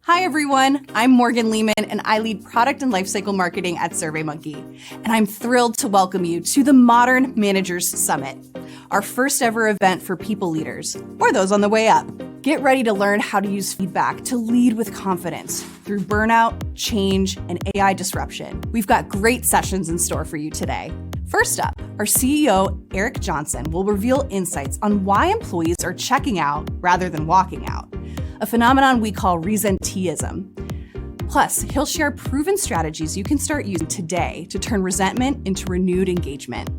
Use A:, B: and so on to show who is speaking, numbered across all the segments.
A: Hi everyone, I'm Morgan Lehman and I lead product and lifecycle marketing at SurveyMonkey. And I'm thrilled to welcome you to the Modern Managers Summit, our first ever event for people leaders, or those on the way up. Get ready to learn how to use feedback to lead with confidence through burnout, change, and AI disruption. We've got great sessions in store for you today. First up, our CEO, Eric Johnson, will reveal insights on why employees are checking out rather than walking out, a phenomenon we call resenteeism. Plus, he'll share proven strategies you can start using today to turn resentment into renewed engagement.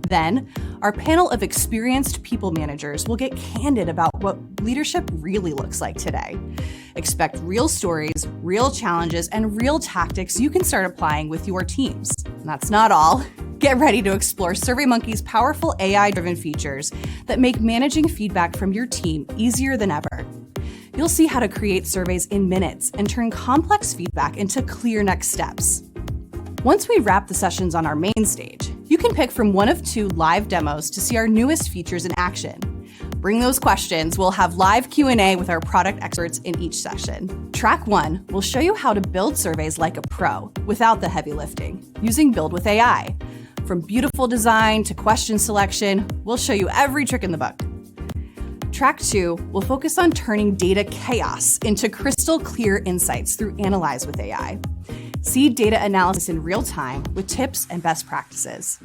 A: Then, our panel of experienced people managers will get candid about what leadership really looks like today. Expect real stories, real challenges, and real tactics you can start applying with your teams. And that's not all. Get ready to explore SurveyMonkey's powerful AI-driven features that make managing feedback from your team easier than ever. You'll see how to create surveys in minutes and turn complex feedback into clear next steps. Once we wrap the sessions on our main stage, you can pick from one of 2 live demos to see our newest features in action. Bring those questions. We'll have live Q&A with our product experts in each session. Track 1 will show you how to build surveys like a pro without the heavy lifting, using Build with AI. From beautiful design to question selection, we'll show you every trick in the book. Track 2 will focus on turning data chaos into crystal clear insights through Analyze with AI. See data analysis in real time with tips and best practices.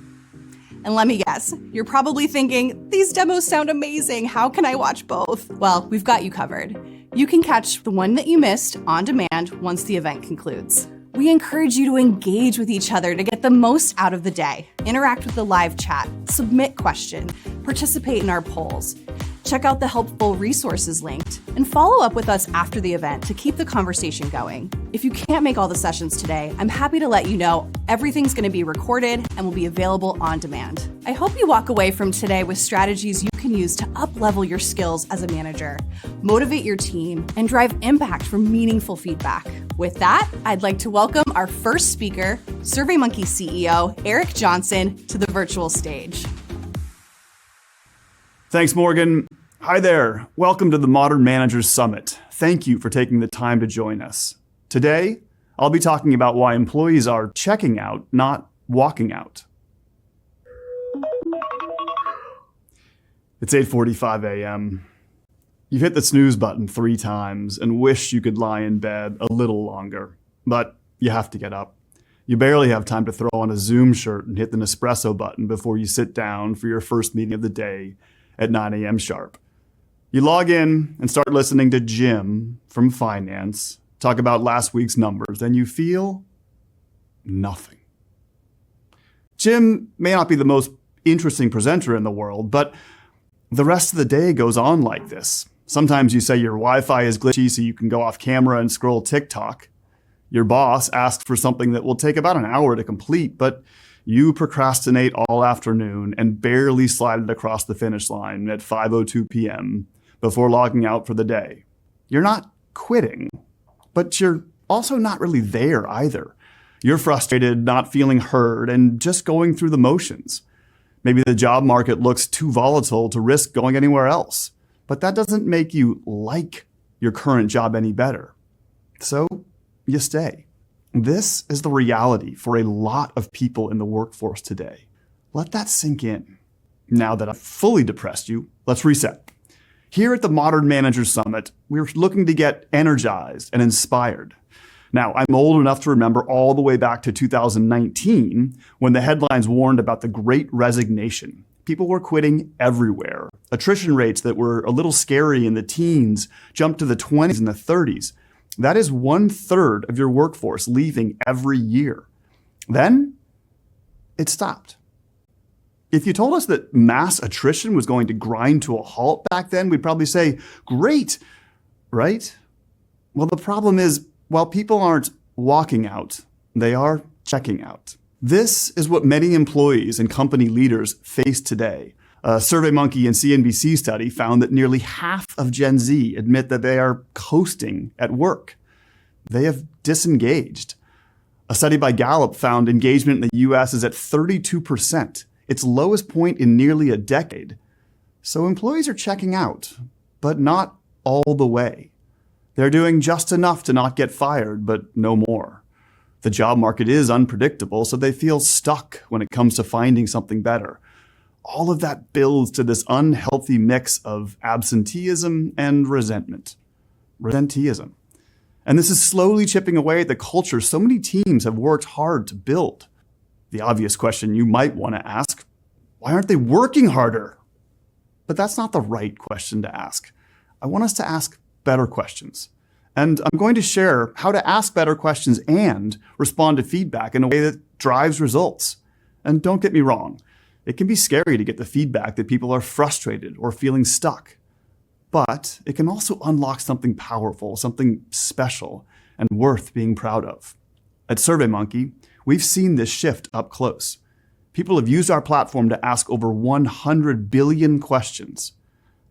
A: And let me guess, you're probably thinking, these demos sound amazing. How can I watch both? Well, we've got you covered. You can catch the one that you missed on demand once the event concludes. We encourage you to engage with each other to get the most out of the day. Interact with the live chat, submit questions, participate in our polls. Check out the helpful resources linked, and follow up with us after the event to keep the conversation going. If you can't make all the sessions today, I'm happy to let you know everything's going to be recorded and will be available on demand. I hope you walk away from today with strategies you can use to up-level your skills as a manager, motivate your team, and drive impact from meaningful feedback. With that, I'd like to welcome our first speaker, SurveyMonkey CEO, Eric Johnson, to the virtual stage.
B: Thanks, Morgan. Hi there. Welcome to the Modern Managers Summit. Thank you for taking the time to join us. Today, I'll be talking about why employees are checking out, not walking out. It's 8:45 a.m. You've hit the snooze button 3 times and wish you could lie in bed a little longer, but you have to get up. You barely have time to throw on a Zoom shirt and hit the Nespresso button before you sit down for your first meeting of the day at 9 a.m. sharp. You log in and start listening to Jim from finance talk about last week's numbers, and you feel nothing. Jim may not be the most interesting presenter in the world, but the rest of the day goes on like this. Sometimes you say your Wi-Fi is glitchy so you can go off camera and scroll TikTok. Your boss asks for something that will take about an hour to complete, but you procrastinate all afternoon and barely slide it across the finish line at 5:02 p.m. before logging out for the day. You're not quitting, but you're also not really there either. You're frustrated, not feeling heard, and just going through the motions. Maybe the job market looks too volatile to risk going anywhere else, but that doesn't make you like your current job any better. So you stay. This is the reality for a lot of people in the workforce today. Let that sink in. Now that I've fully depressed you, let's reset. Here at the Modern Managers Summit, we're looking to get energized and inspired. Now, I'm old enough to remember all the way back to 2019 when the headlines warned about the Great Resignation. People were quitting everywhere. Attrition rates that were a little scary in the teens jumped to the 20s and the 30s. That is 1/3 of your workforce leaving every year. Then it stopped. If you told us that mass attrition was going to grind to a halt back then, we'd probably say, great, right? Well, the problem is, while people aren't walking out, they are checking out. This is what many employees and company leaders face today. A SurveyMonkey and CNBC study found that nearly half of Gen Z admit that they are coasting at work. They have disengaged. A study by Gallup found engagement in the US is at 32%, its lowest point in nearly a decade. So employees are checking out, but not all the way. They're doing just enough to not get fired, but no more. The job market is unpredictable, so they feel stuck when it comes to finding something better. All of that builds to this unhealthy mix of absenteeism and resentment. Resenteeism. And this is slowly chipping away at the culture so many teams have worked hard to build. The obvious question you might want to ask, why aren't they working harder? But that's not the right question to ask. I want us to ask better questions. And I'm going to share how to ask better questions and respond to feedback in a way that drives results. And don't get me wrong, it can be scary to get the feedback that people are frustrated or feeling stuck. But it can also unlock something powerful, something special, and worth being proud of. At SurveyMonkey, we've seen this shift up close. People have used our platform to ask over 100 billion questions.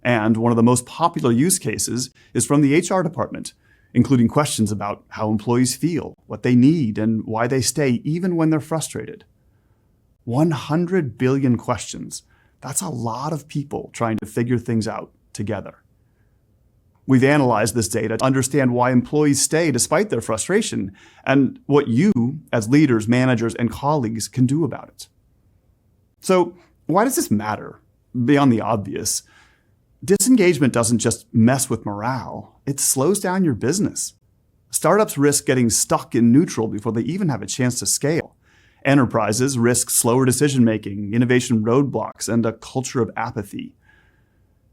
B: And one of the most popular use cases is from the HR department, including questions about how employees feel, what they need, and why they stay even when they're frustrated. 100 billion questions. That's a lot of people trying to figure things out together. We've analyzed this data to understand why employees stay despite their frustration and what you, as leaders, managers, and colleagues, can do about it. So, why does this matter? Beyond the obvious, disengagement doesn't just mess with morale, it slows down your business. Startups risk getting stuck in neutral before they even have a chance to scale. Enterprises risk slower decision-making, innovation roadblocks, and a culture of apathy.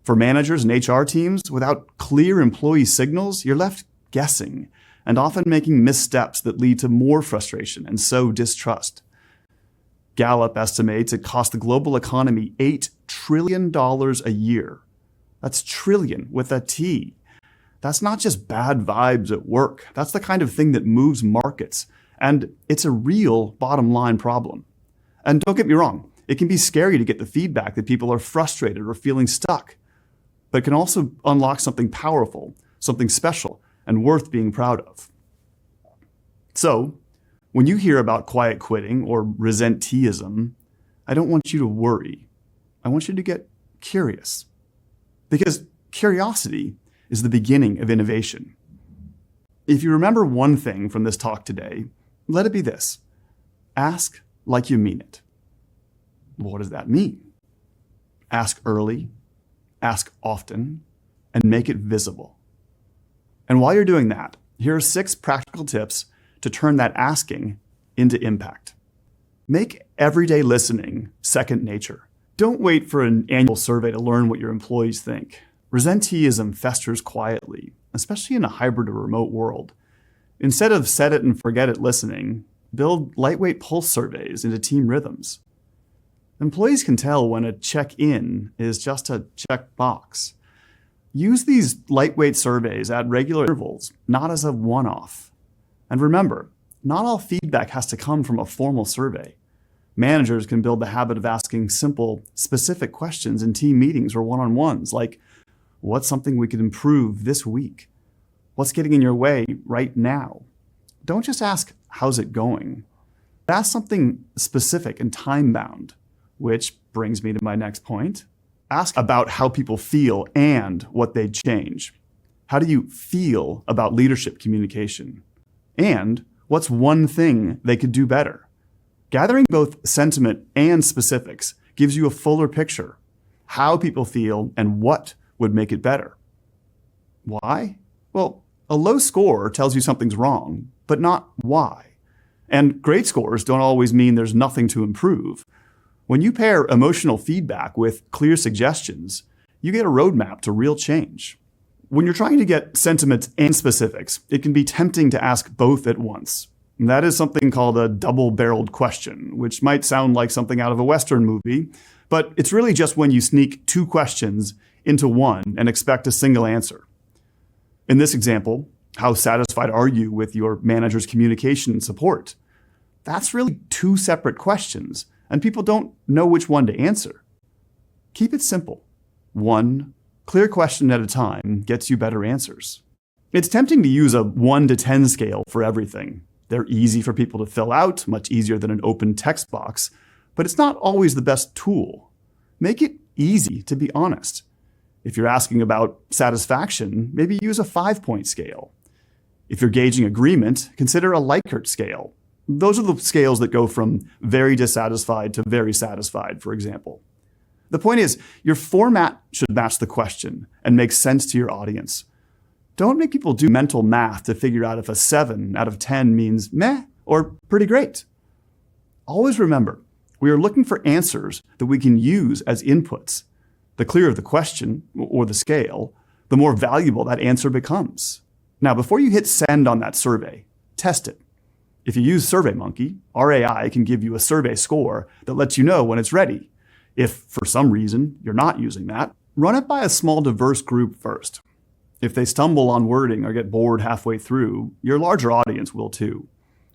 B: For managers and HR teams, without clear employee signals, you're left guessing and often making missteps that lead to more frustration and sow distrust. Gallup estimates it costs the global economy $8 trillion a year. That's trillion with a T. That's not just bad vibes at work. That's the kind of thing that moves markets. And it's a real bottom line problem. And don't get me wrong, it can be scary to get the feedback that people are frustrated or feeling stuck. But it can also unlock something powerful, something special, and worth being proud of. So, when you hear about quiet quitting or resenteeism, I don't want you to worry. I want you to get curious. Because curiosity is the beginning of innovation. If you remember one thing from this talk today, let it be this. Ask like you mean it. What does that mean? Ask early, ask often, and make it visible. And while you're doing that, here are 6 practical tips to turn that asking into impact. Make everyday listening second nature. Don't wait for an annual survey to learn what your employees think. Resenteeism festers quietly, especially in a hybrid or remote world. Instead of set it and forget it listening, build lightweight pulse surveys into team rhythms. Employees can tell when a check-in is just a check-box. Use these lightweight surveys at regular intervals, not as a one-off. And remember, not all feedback has to come from a formal survey. Managers can build the habit of asking simple, specific questions in team meetings or one-on-ones, like, what's something we could improve this week? What's getting in your way right now? Don't just ask, how's it going? Ask something specific and time-bound, which brings me to my next point. Ask about how people feel and what they'd change. How do you feel about leadership communication? And what's one thing they could do better? Gathering both sentiment and specifics gives you a fuller picture, how people feel and what would make it better. Why? Well, a low score tells you something's wrong, but not why. And great scores don't always mean there's nothing to improve. When you pair emotional feedback with clear suggestions, you get a roadmap to real change. When you're trying to get sentiment and specifics, it can be tempting to ask both at once. And that is something called a double-barreled question, which might sound like something out of a Western movie, but it's really just when you sneak 2 questions into one and expect a single answer. In this example, how satisfied are you with your manager's communication and support? That's really 2 separate questions, and people don't know which one to answer. Keep it simple. 1 clear question at a time gets you better answers. It's tempting to use a 1 to 10 scale for everything. They're easy for people to fill out, much easier than an open text box, but it's not always the best tool. Make it easy to be honest. If you're asking about satisfaction, maybe use a 5-point scale. If you're gauging agreement, consider a Likert scale. Those are the scales that go from very dissatisfied to very satisfied, for example. The point is, your format should match the question and make sense to your audience. Don't make people do mental math to figure out if a 7 out of 10 means meh or pretty great. Always remember, we are looking for answers that we can use as inputs. The clearer the question or the scale, the more valuable that answer becomes. Now, before you hit send on that survey, test it. If you use SurveyMonkey, our AI can give you a survey score that lets you know when it's ready. If, for some reason, you're not using that, run it by a small diverse group first. If they stumble on wording or get bored halfway through, your larger audience will too.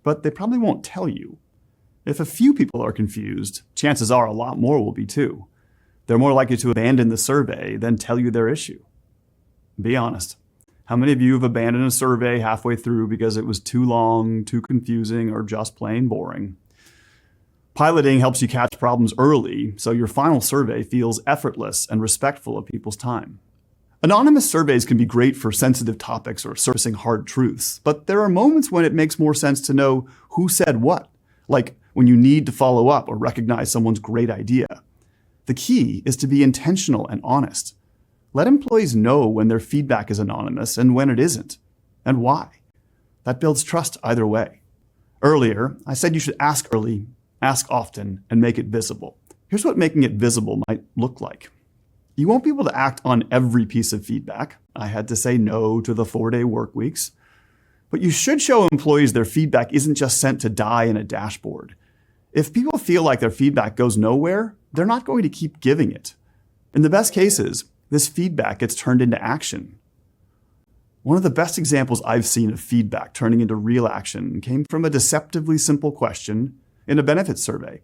B: But they probably won't tell you. If a few people are confused, chances are a lot more will be too. They're more likely to abandon the survey than tell you their issue. Be honest. How many of you have abandoned a survey halfway through because it was too long, too confusing, or just plain boring? Piloting helps you catch problems early, so your final survey feels effortless and respectful of people's time. Anonymous surveys can be great for sensitive topics or surfacing hard truths, but there are moments when it makes more sense to know who said what, like when you need to follow up or recognize someone's great idea. The key is to be intentional and honest. Let employees know when their feedback is anonymous and when it isn't, and why. That builds trust either way. Earlier, I said you should ask early, ask often, and make it visible. Here's what making it visible might look like. You won't be able to act on every piece of feedback. I had to say no to the 4-day work weeks. But you should show employees their feedback isn't just sent to die in a dashboard. If people feel like their feedback goes nowhere, they're not going to keep giving it. In the best cases, this feedback gets turned into action. One of the best examples I've seen of feedback turning into real action came from a deceptively simple question in a benefits survey.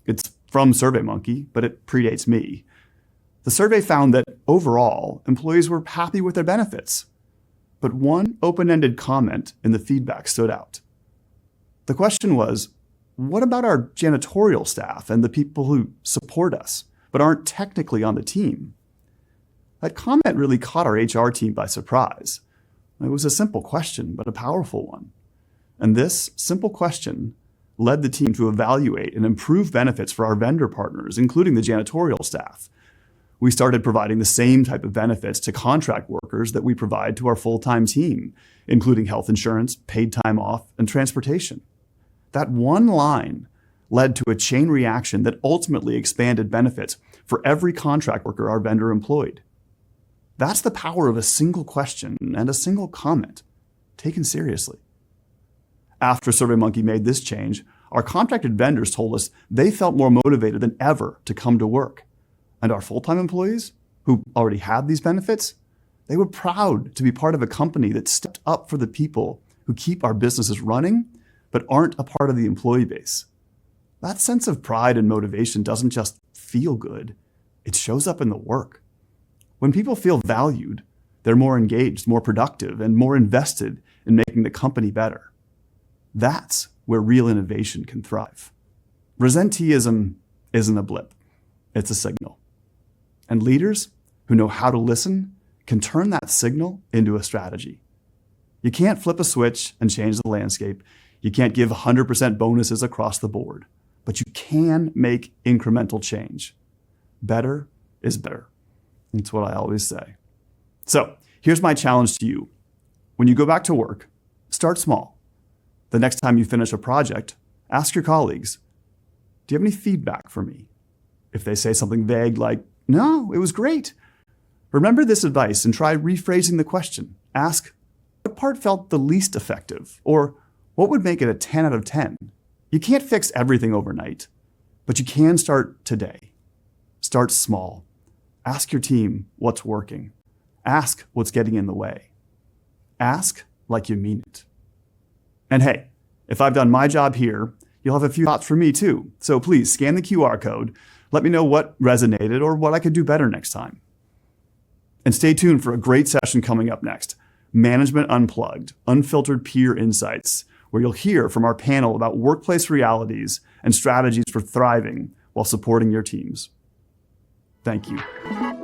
B: It's from SurveyMonkey, but it predates me. The survey found that overall, employees were happy with their benefits. But one open-ended comment in the feedback stood out. The question was, what about our janitorial staff and the people who support us, but aren't technically on the team? That comment really caught our HR team by surprise. It was a simple question, but a powerful one. And this simple question led the team to evaluate and improve benefits for our vendor partners, including the janitorial staff. We started providing the same type of benefits to contract workers that we provide to our full-time team, including health insurance, paid time off, and transportation. That one line led to a chain reaction that ultimately expanded benefits for every contract worker our vendor employed. That's the power of a single question and a single comment, taken seriously. After SurveyMonkey made this change, our contracted vendors told us they felt more motivated than ever to come to work. And our full-time employees, who already had these benefits, they were proud to be part of a company that stepped up for the people who keep our businesses running, but aren't a part of the employee base. That sense of pride and motivation doesn't just feel good, it shows up in the work. When people feel valued, they're more engaged, more productive, and more invested in making the company better. That's where real innovation can thrive. Presenteeism isn't a blip, it's a signal. And leaders who know how to listen can turn that signal into a strategy. You can't flip a switch and change the landscape. You can't give 100% bonuses across the board, but you can make incremental change. Better is better. That's what I always say. So here's my challenge to you. When you go back to work, start small. The next time you finish a project, ask your colleagues, do you have any feedback for me? If they say something vague like, no, it was great, remember this advice and try rephrasing the question. Ask, what part felt the least effective? Or what would make it a 10 out of 10? You can't fix everything overnight, but you can start today. Start small. Ask your team what's working. Ask what's getting in the way. Ask like you mean it. And hey, if I've done my job here, you'll have a few thoughts for me too. So please scan the QR code. Let me know what resonated or what I could do better next time. And stay tuned for a great session coming up next. Management Unplugged, Unfiltered Peer Insights, where you'll hear from our panel about workplace realities and strategies for thriving while supporting your teams. Thank you.